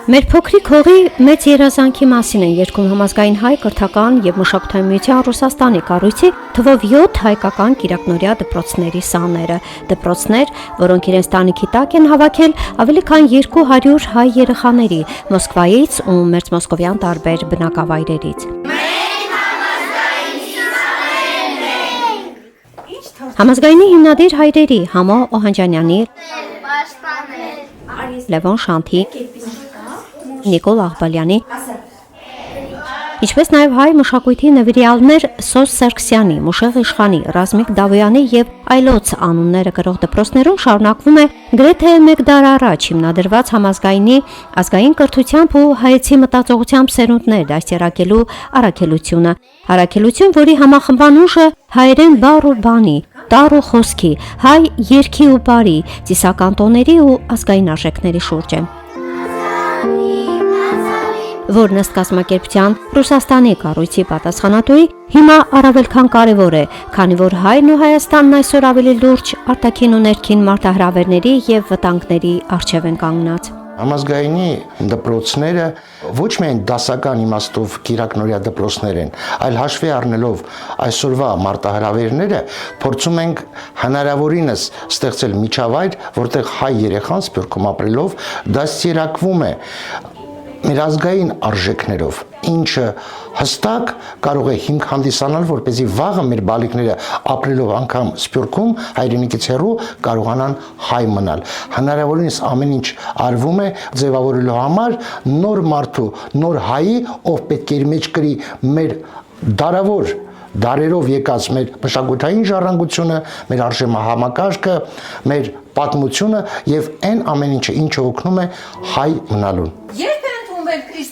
Մեր փոքրիկ հողի մեծ երազանքի մասին են երգում համազգային հայ կրթական եւ մշակութային միության Ռուսաստանի կառույցի թվով 7 հայկական կիրակնօրյա դպրոցների սաները, դպրոցներ, որոնք իրենց տանիքի տակ են հավաքել ավելի քան 200 հայ երեխաների Մոսկվայից ու մերձմոսկովյան տարբեր բնակավայրերից։ Համազգայինի հիմնադիր հայրերի Համո Օհանջանյանի, Լևոն Շանթի, Նիկոլ Աղբալյանի, ինչպես նաև հայ մշակույթի նվիրյալներ Սոս Սարգսյանի, Մուշեղ Իշխանի, Ռազմիկ Դավոյանի եւ այլոց անունները կրող դպրոցներում շարունակվում է գրեթե մեկ դար առաջ հիմնադրված համազգայինի ազգային կրթությամբ ու հայեցի մտածողությամբ սերունդներ դաստիարակելու առաքելություն, որի համախմբանուշը հայերեն բառ ու բանի, տառ ու խոսքի, հայ երգի ու բարի, ծիսական տոների ու ազգային արժեքների շուրջ է։ Որն ըստ կազմակերպության Ռուսաստանի կառույցի պատասխանատուի հիմա առավել քան կարևոր է, քանի որ հայրն ու Հայաստանն այսօր ավելի լուրջ արտաքին ու ներքին մարտահրավերների եւ վտանգների առջև են կանգնած։ Համազգայինի դպրոցները ոչ միայն դասական իմաստով կիրակնօրյա դպրոցներ են, այլ հաշվի առնելով այսօրվա մարտահրավերները, փորձում ենք հնարավորինս ստեղծել միջավայր, որտեղ հայ երեխան սփյուռքում ապրելով դաստիարակվում է մեր ազգային արժեքներով, ինչը հստակ կարող է հիմք հանդիսանալ, որպեսզի վաղը մեր բալիկները ապրելով անգամ Սփյուռքում հայրենիքից հեռու կարողանան հայ մնալ։ Հնարավորինս ամեն ինչ արվում է ձևավորելու համար նոր մարդու, նոր հայի, ով պետք է իր մեջ կրի մեր դարերով եկած մեր մշակութային ժառանգությունը, մեր արժեհամակարգը, մեր պատմությունը եւ այն ամեն ինչը, ինչը օգնում է հայ մնալուն։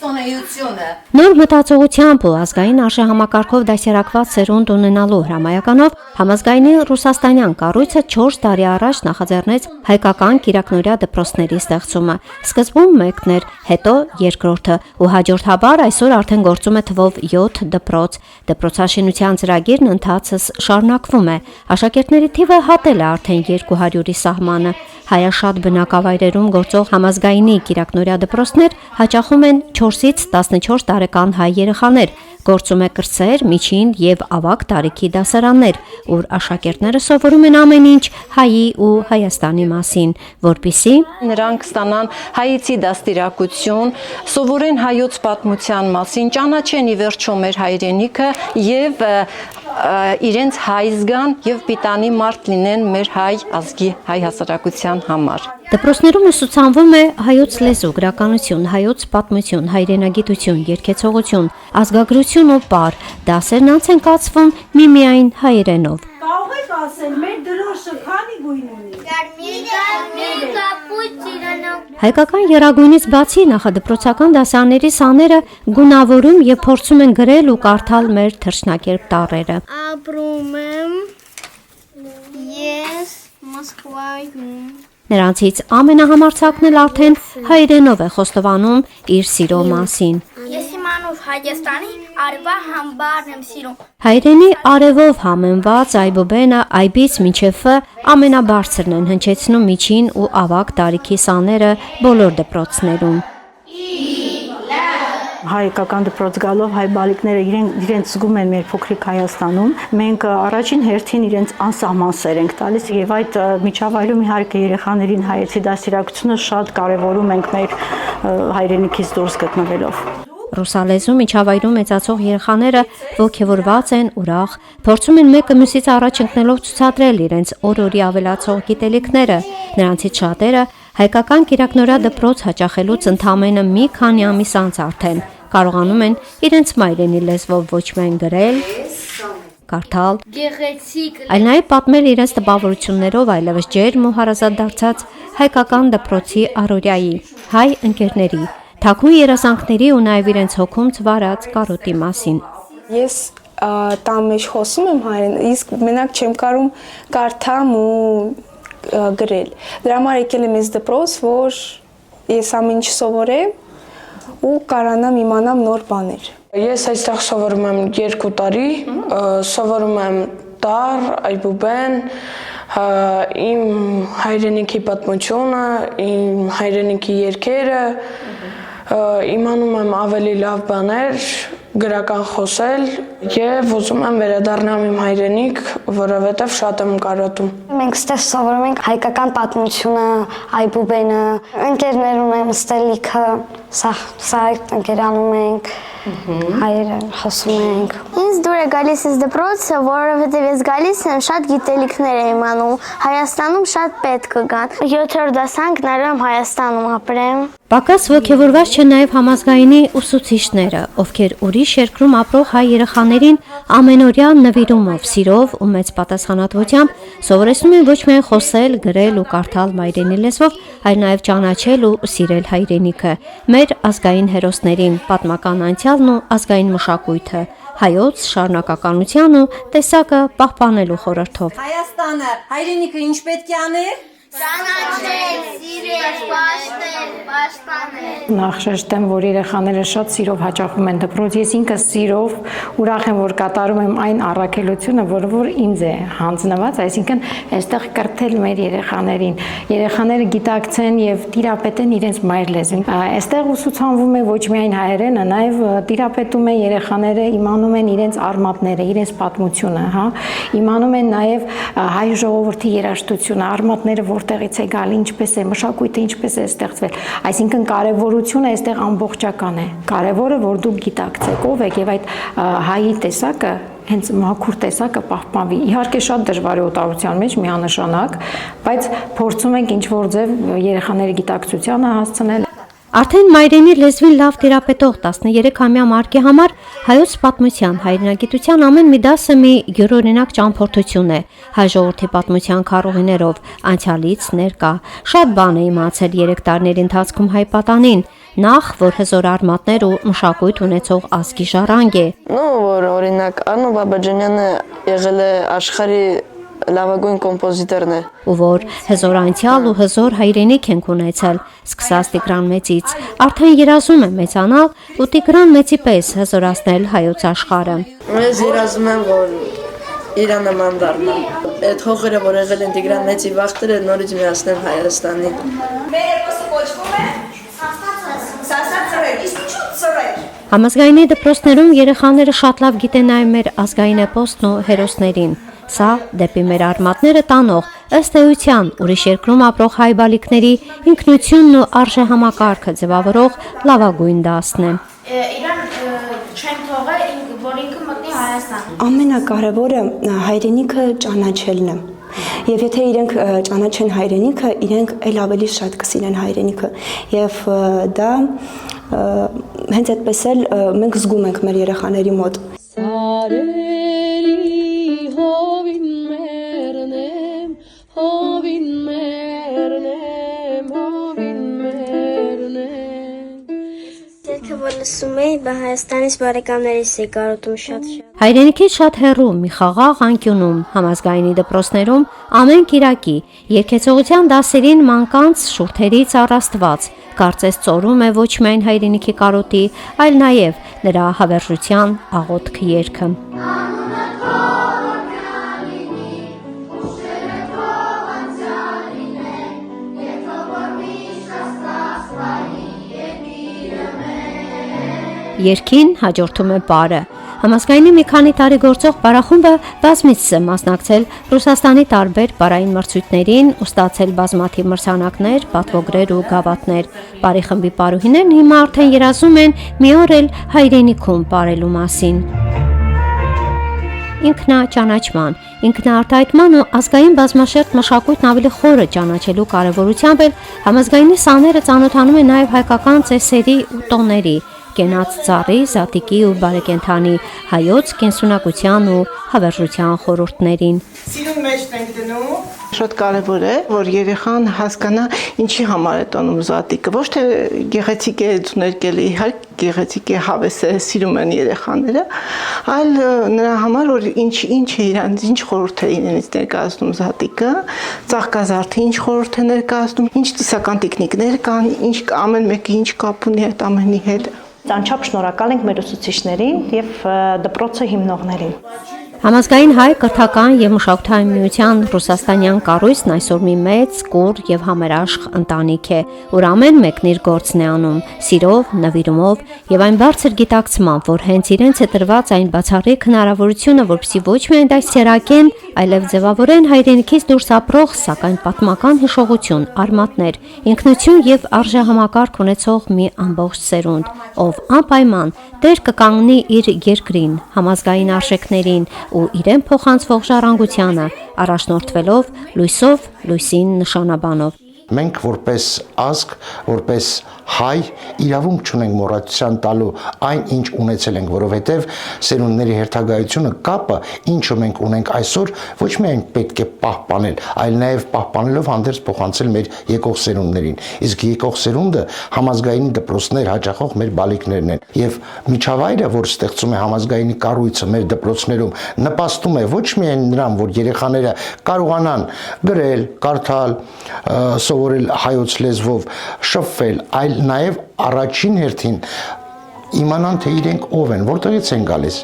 Նոր մտածողությամբ ու ազգային արժեհամակարգով դասերակված սերունդ ունենալու հրամայականով համազգայինի ռուսաստանյան կառույցը 4 տարի առաջ նախաձեռնեց հայկական կիրակնօրյա դպրոցների ստեղծումը։ Սկզբում մեկն էր, հետո երկրորդը ու հաջորդաբար այսօր արդեն գործում է թվով 7 դպրոց։ Դպրոցաշինության ծրագիրն ընթացս շարունակվում է։ Աշակերտների թիվը հատել է արդեն 200-ի սահմանը։ Հայաշատ բնակավայրերում գործող համազգայինի կիրակնօրյա դպրոցներ հաճախում են 4-ից 14 տարեկան հայ երեխաներ, գործում է կրսեր, միջին եւ ավագ տարիքի դասարաններ, ուր աշակերտները սովորում են ամեն ինչ հայի ու Հայաստանի մասին, որպիսի նրանք ստանան հայեցի դաստիարակություն, սովորեն հայոց պատմության մասին, ճանաչեն ի վերջո մեր հայրենիքը եւ իրենց հայ զգան եւ պիտանի մարդ լինեն մեր հայ ազգի հայ հասարակության համար։ Դպրոցներում ուսուցանվում է հայոց լեզու, գրականություն, հայոց պատմություն, հայրենագիտություն, երգեցողություն, ազգագրություն ու պար։ Դասերն անց են կացվում միմիայն հայերենով։ Կարող եք ասել, մեր դրոշը քանի գույն ունի։ Հայկական եռագույնից բացի նախադպրոցական դասարանների սաները գունավորում եւ փորձում են գրել ու կարդալ մեր թռչնակերպ տառերը։ Ապրում եմ ես Մոսկվայում։ Նրանցից ամենահամարձակն էլ արդեն հայերենով է խոստովանում իր սիրո մասին։ Ես իմանով Հայաստանի արևա համբարն եմ սիրում։ Հայրենի արևով համեմված այբոբենը այբից մինչև Ֆ ամենաբարձրն են հնչեցնում միջին ու ավագ տարիքի սաները բոլոր դպրոցներում։ Հայկական դպրոց գալով հայ բալիկները իրենց զգում են մեր փոքրիկ Հայաստանում։ Մենք առաջին հերթին իրենց անսահման սեր ենք տալիս եւ այդ միջավայրում իհարկե երեխաներին հայեցի դաստիարակությունը շատ կարեւորում ենք մեր հայրենիքից դուրս գտնվելով։ Ռուսալեզու միջավայրում մեծացող երեխաները ոգևորված են, ուրախ, փորձում են մեկը մյուսից առաջ ընկնելով ցուցադրել իրենց օր-օրի ավելացող գիտելիքները։ Նրանցից շատերը հայկական կիրակնօրյա դպրոց հաճախելուց ընդամենը մի քանի ամիս անց արդեն կարողանում են իրենց մայրենի լեզվով ոչ միայն գրել, կարդալ, այլ նաև պատմել իրենց տպավորություններով այլևս ջերմ ու հարազատ դարձած հայկական դպրոցի առօրյայի, հայ ընկերների, թաքուն երազանքների ու նաև իրենց հոգում ծվարած կարոտի մասին։ Ես տան մեջ խոսում եմ հայերեն, իսկ մենակ չեմ կարող կարդամ ու գրել։ Դրա համար եկել եմ ես դպրոց, որ ես ամեն ինչ սովորեմ ու կարողանամ իմանամ նոր բաներ։ Ես այստեղ սովորում եմ 2 տարի, սովորում եմ տառ, այբուբեն, իմ հայրենիքի պատմությունը, իմ հայրենիքի երգերը, Իմանում եմ ավելի լավ բաներ, գրական խոսել եւ ուզում եմ վերադառնամ իմ հայրենիք, որովհետեւ շատ եմ կարոտում։ Մենք ստեղ սովորում ենք հայկական պատմությունը, այբուբենը, ընկերներ ունեմ, ստելիքը, սա ընկերանում ենք, հայերը խոսում ենք։ Ինձ դուր է գալիս այս դպրոցը, որովհետև ես գալիս եմ շատ գիտելիքներ եմ իմանում, Հայաստանում շատ պետք կգան։ 7-րդ դասանք նայում եմ Հայաստանում ապրեմ։ Պակաս ոգևորված չեն նաև համազգայինի ուսուցիչները, ովքեր ուրիշ երկրում ապրող հայ երեխաներին ամենօրյա նվիրումով, սիրով ու մեծ պատասխանատվությամբ սովորեցնում են ոչ միայն խոսել, գրել ու կարդալ մայրենի լեզվով, այլ նաև ճանաչել ու սիրել հայրենիքը, մեր ազգային հերոսներին, պատմական անցյալն ու ազգային մշակույթը, հայոց շարունակականության ու տեսակը պահպանելու խորհրդով։ Հայաստանը հայրենիքը ինչ պետք է աներ։ Ճանաչել, սիրել, պաշտպանել։ Նախ շեշտեմ, որ երեխաները շատ սիրով հաճախում են դպրոց։ Ես ինքս սիրով ուրախ եմ, որ կատարում եմ այն առաքելությունը, որ ինձ է հանձնված, այսինքն այստեղ կրթել մեր երեխաներին։ Երեխաները գիտակցեն եւ տիրապետեն իրենց մայր լեզուն։ Այստեղ ուսուցանվում է ոչ միայն հայերենը, նաեւ տիրապետում են երեխաները, իմանում են իրենց արմատները, իրենց պատմությունը, հա։ Իմանում են նաեւ հայ ժողովրդի երաժշտությունը, արմատները որտեղից է գալի, ինչպես է մշակույթը, ինչպես է ստեղծվել։ Այսինքն կարևորությունը այստեղ ամբողջական է։ Կարևորը որ դուք գիտակցեք ով եք եւ այդ հայի տեսակը, հենց մաքուր տեսակը պահպանվի։ Իհարկե շատ դժվար է օտարության մեջ միանշանակ, բայց փորձում ենք ինչ որ ձև երեխաների գիտակցությանը հասցնել։ Արդեն մայրենի լեզվին լավ տիրապետող 13-ամյա Մարկի համար հայոց պատմության, հայրենագիտության ամեն մի դասը մի յուրօրինակ ճամփորդություն է հայ ժողովրդի պատմության քառուղիներով, անցյալից ներկա։ Շատ բան է իմացել 3 տարիների ընթացքում հայ պատանին, նախ որ հզոր արմատներ ու մշակույթ ունեցող ազգի ժառանգ է։ Որ օրինակ Աննո Բաբաջանյանը եղել է աշխարհի լավագույն կոմպոզիտորն է։ Ու որ հզոր անցյալ ու հզոր հայրենիք ենք ունեցել, սկսած Տիգրան Մեծից, արդեն երազում է մեծանալ ու Տիգրան Մեծի պես հզորացնել հայոց աշխարհը։ Ես երազում եմ, որ Իրան նման դառնամ։ Այդ հողերը, որ եղել են Տիգրան Մեծի վախտերը, նորից միացնեմ Հայաստանին։ Մեր էպոսը կոչվում է Սասած ծռեր, իսկ ինչու ծռեր։ Համազգայինի դպրոցներում երեխաները շատ լավ գիտեն նաև մեր ազգային էպոսն ու հերոսներին։ Սա դեպի մեր արմատները տանող, ըստ էության ուրիշ երկրում ապրող հայ բալիկների ինքնությունն ու արժեհամակարգը ձևավորող լավագույն դասն է։ Իրան չեն թողել, որ ինքը մտնի Հայաստան։ Ամենակարևորը հայրենիքը ճանաչելն է։ Եվ եթե իրենք ճանաչեն հայրենիքը, իրենք էլ ավելի շատ կսիրեն հայրենիքը։ Եվ դա հենց այդպես էլ մենք զգում ենք մեր երեխաների մոտ։ Որ լսում էի, Հայաստանից բարեկամներիս էի կարոտում շատ։ Հայրենիքից շատ հեռու մի խաղաղ անկյունում, համազգայինի դպրոցներում ամեն կիրակի երգեցողության դասերին մանկանց շուրթերից առաստված, կարծես ծորում է ոչ միայն հայրենիքի կարոտի, այլ նաև նրա հավերժության աղոթք երգը։ Երգին հաջորդում է պարը։ Համազգայինի մի քանի տարի գործող պարախումբը բազմիցս է մասնակցել Ռուսաստանի տարբեր պարային մրցույթներին ու ստացել բազմաթիվ մրցանակներ, պատվոգրեր ու գավաթներ։ Պարի խմբի պարուհիներն հիմա արդեն երազում են մի օր էլ հայրենիքում պարելու մասին։ Ինքնաճանաչման, ինքնաարտահայտման ու ազգային բազմաշերտ մշակույթն ավելի խորը ճանաչելու կարևորությամբ էլ համազգայինի սաները ծանոթանում են նաև հայկական ծեսերի ու տոների, կենաց ծառի, զատիկի ու բարեկենդանի, հայոց կենսունակության ու հավերժության խորհուրդներին։ Սիրուն մեջ ենք դնում։ Շատ կարևոր է, որ երեխան հասկանա ինչի համար է տոնում զատիկը, ոչ թե գեղեցիկ է ձուներկել, իհարկե գեղեցիկ է հավես է, սիրում են երեխաները, այլ նրա համար որ ինչ է իրանց, ինչ խորհուրդ է իրենից ներկայացնում զատիկը, ծաղկազարդը ինչ խորհուրդ է ներկայացնում, ինչ տեսական տեխնիկներ կան, ինչ ամեն մեկը ինչ կապ ունի այդ ամենի հետ։ Անչափ շնորհակալ ենք մեր ուսուցիչներին եւ դպրոցը հիմնողներին։ Համազգային հայ կրթական եւ մշակութային միության ռուսաստանյան կառույցն այսօր մի մեծ, կուր եւ համերաշխ ընտանիք է, որ ամեն մեկն իր գործն է անում, սիրով, նվիրումով եւ այն բարձր գիտակցմամբ, որ հենց իրենց է տրված այն բացառիկ հնարավորությունը, որպեսզի ոչ միայն դասերակեն, այլև ձևավորեն հայրենիքից դուրս ապրող, սակայն պատմական հիշողություն, արմատներ, ինքնություն եւ արժեհամակարգ ունեցող մի ամբողջ սերունդ, ով անպայման տեր կկանգնի իր երկրին, համազգային արժեքներին ու իրեն փոխանցվող ժառանգությանը, առաջնորդվելով լույսով, լույսին նշանաբանով։ Մենք որպես ազգ, որպես հայ իրավունք չունենք մոռացության տալու այն, ինչ ունեցել ենք, որովհետև սերունդների հերթագայությունը կապը, ինչը մենք ունենք այսօր, ոչ միայն պետք է պահպանել, այլ նաև պահպանելով հանդերձ փոխանցել մեր եկող սերունդներին։ Իսկ եկող սերունդը համազգային դպրոցներ հաճախող մեր բալիկներն են։ Եվ միջավայրը, որ ստեղծում է համազգայինի կառույցը մեր դպրոցներում, նպաստում է ոչ միայն նրան, որ երեխաները կարողանան գրել, կարդալ, սովորել հայոց լեզվով, շփվել, այլ նաև առաջին հերթին իմանան, թե իրենք ով են, որտեղից են գալիս,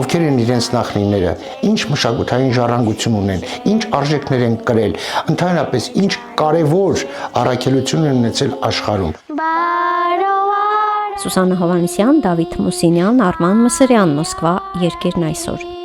ովքեր են իրենց նախնիները, ինչ մշակութային ժառանգություն ունեն, ինչ արժեքներ են կրել, ընդհանրապես ինչ կարևոր առաքելություն են ունեցել աշխարհում։ Սուսաննա Հովհաննիսյան, Դավիթ Մուսինյան, Արման Մսրյան, Մոսկվա, Երկիրն այսօր։